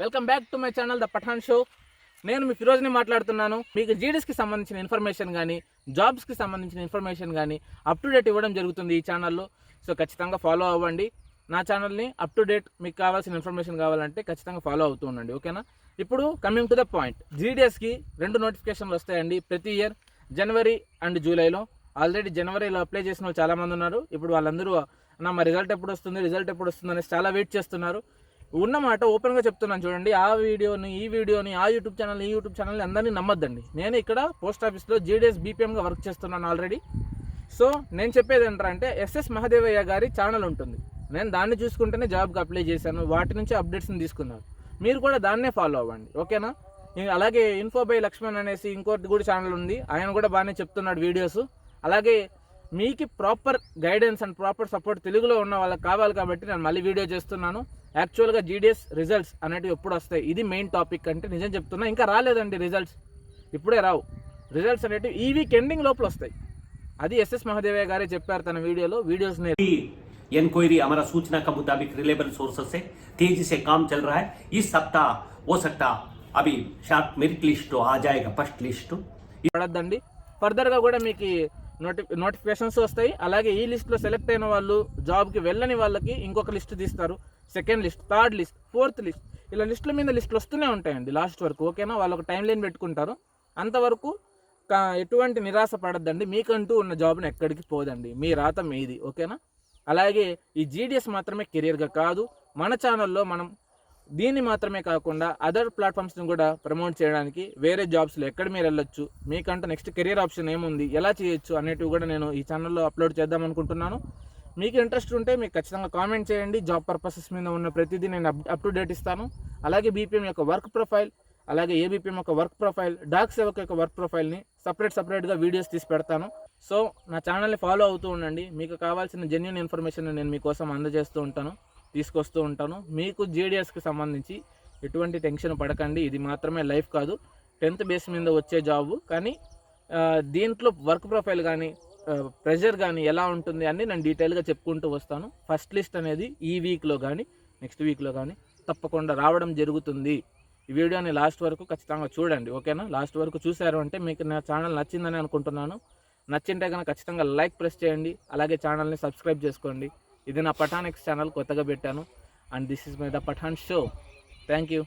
Welcome back to my channel the Pathan show. నేను మీ ఫిరోజ్ని మాట్లాడుతున్నాను. మీకు జీడీఎస్కి సంబంధించిన ఇన్ఫర్మేషన్ కానీ జాబ్స్కి సంబంధించిన ఇన్ఫర్మేషన్ కానీ అప్ టు డేట్ ఇవ్వడం జరుగుతుంది ఈ ఛానల్లో. సో ఖచ్చితంగా ఫాలో అవ్వండి నా ఛానల్ని. అప్ టు డేట్ మీకు కావాల్సిన ఇన్ఫర్మేషన్ కావాలంటే ఖచ్చితంగా ఫాలో అవుతూ ఉండండి, ఓకేనా. ఇప్పుడు కమింగ్ టు ద పాయింట్, జీడీఎస్కి 2 నోటిఫికేషన్లు వస్తాయండి ప్రతి ఇయర్, జనవరి అండ్ జూలైలో. ఆల్రెడీ జనవరిలో అప్లై చేసిన వాళ్ళు చాలామంది ఉన్నారు. ఇప్పుడు వాళ్ళందరూ మా రిజల్ట్ ఎప్పుడు వస్తుంది అనేసి చాలా వెయిట్ చేస్తున్నారు. ఉన్నమాట ఓపెన్గా చెప్తున్నాను చూడండి. ఆ వీడియోని ఈ వీడియోని ఆ యూట్యూబ్ ఛానల్ని అందరినీ నమ్మొద్దండి. నేను ఇక్కడ పోస్ట్ ఆఫీస్లో జీడీఎస్ బీపీఎంగా వర్క్ చేస్తున్నాను ఆల్రెడీ. సో నేను చెప్పేది ఏంటంటే ఎస్ఎస్ మహదేవయ్య గారి ఛానల్ ఉంటుంది, నేను దాన్ని చూసుకుంటేనే జాబ్కి అప్లై చేశాను. వాటి నుంచి అప్డేట్స్ని తీసుకున్నారు. మీరు కూడా దాన్నే ఫాలో అవ్వండి, ఓకేనా. అలాగే ఇన్ఫో బై లక్ష్మణ్ అనేసి ఇంకోటి కూడా ఛానల్ ఉంది, ఆయన కూడా బాగానే చెప్తున్నాడు వీడియోస్. అలాగే మీకు proper guidance and proper support తెలుగులో ఉన్న వాళ్ళకి కావాలి కాబట్టి నేను మళ్ళీ వీడియో చేస్తున్నాను. యాక్చువల్గా జీడీఎస్ రిజల్ట్స్ అనేటివి ఎప్పుడు వస్తాయి, ఇది మెయిన్ టాపిక్. అంటే నిజం చెప్తున్నా, ఇంకా రాలేదండి రిజల్ట్స్, ఇప్పుడే రావు. రిజల్ట్స్ అనేటివి ఈ వీక్ ఎండింగ్ లోపల వస్తాయి. అది ఎస్ఎస్ మహదేవయ్య గారే చెప్పారు తన వీడియోలో. వీడియోస్ని इंक्वायरी हमारा सूचना का मुताबिक रिलेबल सोर्सेस से तेजी से काम चल रहा है. इस सप्ताह हो सकता अभी शायद मेरिट लिस्ट आ जाएगा, फर्स्ट लिस्ट పడద్దండి. ఫర్దర్గా కూడా మీకు నోటిఫికేషన్స్ వస్తాయి. అలాగే ఈ లిస్ట్లో సెలెక్ట్ అయిన వాళ్ళు, జాబ్కి వెళ్ళని వాళ్ళకి ఇంకొక లిస్ట్ తీస్తారు. Second list, third list, fourth list, ఇలా లిస్టుల మీద లిస్టులు వస్తూనే ఉంటాయండి లాస్ట్ వరకు, ఓకేనా. వాళ్ళు ఒక టైం లైన్ పెట్టుకుంటారు. అంతవరకు ఎటువంటి నిరాశ పడద్దండి. మీకంటూ ఉన్న జాబ్ని ఎక్కడికి పోదండి, మీ రాత మీది, ఓకేనా. అలాగే ఈ జీడీఎస్ మాత్రమే కెరియర్గా కాదు, మన ఛానల్లో మనం దీన్ని మాత్రమే కాకుండా అదర్ ప్లాట్ఫామ్స్ని కూడా ప్రమోట్ చేయడానికి, వేరే జాబ్స్లో ఎక్కడ మీరు వెళ్ళొచ్చు, మీకంటూ నెక్స్ట్ కెరియర్ ఆప్షన్ ఏముంది, ఎలా చేయొచ్చు అనేటివి కూడా నేను ఈ ఛానల్లో అప్లోడ్ చేద్దాం అనుకుంటున్నాను. మీకు ఇంట్రెస్ట్ ఉంటే మీకు ఖచ్చితంగా కామెంట్ చేయండి. జాబ్ పర్పసెస్ మీద ఉన్న ప్రతిదీ నేను అప్ టు డేట్ ఇస్తాను. అలాగే బీపీఎం యొక్క వర్క్ ప్రొఫైల్, అలాగే ఏబీపీఎం యొక్క వర్క్ ప్రొఫైల్, డాక్ సేవక్ యొక్క వర్క్ ప్రొఫైల్ని సపరేట్గా వీడియోస్ తీసి పెడతాను. సో నా ఛానల్ని ఫాలో అవుతూ ఉండండి. మీకు కావాల్సిన జెన్యూన్ ఇన్ఫర్మేషన్ నేను మీకోసం అందజేస్తూ ఉంటాను, తీసుకొస్తూ ఉంటాను. మీకు జీడీఎస్కి సంబంధించి ఎటువంటి టెన్షన్ పడకండి. ఇది మాత్రమే లైఫ్ కాదు, 10th బేస్ మీద వచ్చే జాబు. కానీ దీంట్లో వర్క్ ప్రొఫైల్ కానీ ప్రెషర్ కానీ ఎలా ఉంటుంది అని నేను డీటెయిల్గా చెప్పుకుంటూ వస్తాను. ఫస్ట్ లిస్ట్ అనేది ఈ వీక్లో కానీ నెక్స్ట్ వీక్లో కానీ తప్పకుండా రావడం జరుగుతుంది. ఈ వీడియోని లాస్ట్ వరకు ఖచ్చితంగా చూడండి, ఓకేనా. లాస్ట్ వరకు చూశారు అంటే మీకు నా ఛానల్ నచ్చిందని అనుకుంటున్నాను. నచ్చింటే కనుక ఖచ్చితంగా లైక్ ప్రెస్ చేయండి. అలాగే ఛానల్ని సబ్స్క్రైబ్ చేసుకోండి. ఇది నా పఠాన్ ఎక్స్ ఛానల్, కొత్తగా పెట్టాను. And this is my the Pathan show. Thank you.